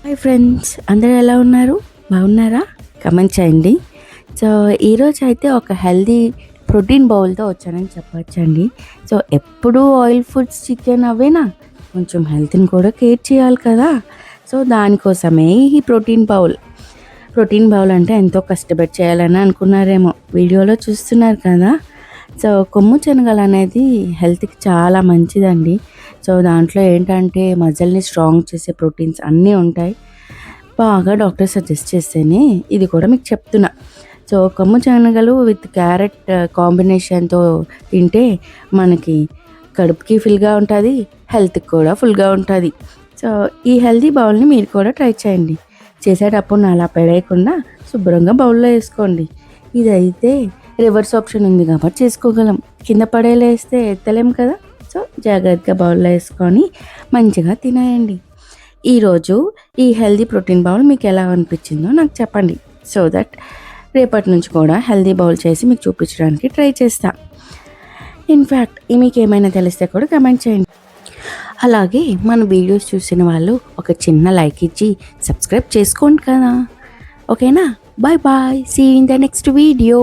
Hi friends, అందరూ ఎలా ఉన్నారు? బాగున్నారా? కమెంట్ చేయండి. సో ఈరోజు అయితే ఒక హెల్దీ ప్రోటీన్ బౌల్తో వచ్చానని చెప్పొచ్చండి. సో ఎప్పుడూ ఆయిల్ ఫుడ్స్, చికెన్ అవేనా, కొంచెం హెల్త్ని కూడా కేర్ చేయాలి కదా. సో దానికోసమే ఈ ప్రోటీన్ బౌల్ అంటే ఎంతో కష్టపడి చేయాలని అనుకున్నారేమో, వీడియోలో చూస్తున్నారు కదా. సో కొమ్ము శనగలు అనేది హెల్త్కి చాలా మంచిదండి. సో దాంట్లో ఏంటంటే మజిల్ని స్ట్రాంగ్ చేసే ప్రోటీన్స్ అన్నీ ఉంటాయి. బాగా డాక్టర్ సజెస్ట్ చేస్తేనే ఇది కూడా మీకు చెప్తున్నా. సో కొమ్ము శనగలు విత్ క్యారెట్ కాంబినేషన్తో తింటే మనకి కడుపుకి ఫుల్గా ఉంటుంది, హెల్త్కి కూడా ఫుల్గా ఉంటుంది. సో ఈ హెల్తీ బౌల్ని మీరు కూడా ట్రై చేయండి. చేసేటప్పుడు అలా పెడేయకుండా శుభ్రంగా బౌల్లో వేసుకోండి. ఇదైతే రివర్స్ ఆప్షన్ ఉంది కాబట్టి చేసుకోగలం, కింద పడేలా వేస్తే ఎత్తలేం కదా. సో జాగ్రత్తగా బౌల్లో వేసుకొని మంచిగా తినేయండి. ఈరోజు ఈ హెల్దీ ప్రోటీన్ బౌల్ మీకు ఎలా అనిపించిందో నాకు చెప్పండి. సో దట్ రేపటి నుంచి కూడా హెల్దీ బౌల్ చేసి మీకు చూపించడానికి ట్రై చేస్తా. ఇన్ఫ్యాక్ట్ మీకు ఏమైనా తెలిస్తే కూడా కమెంట్ చేయండి. అలాగే మన వీడియోస్ చూసిన వాళ్ళు ఒక చిన్న లైక్ ఇచ్చి సబ్స్క్రైబ్ చేసుకోండి కదా. ఓకేనా? Bye bye, see you in the next video.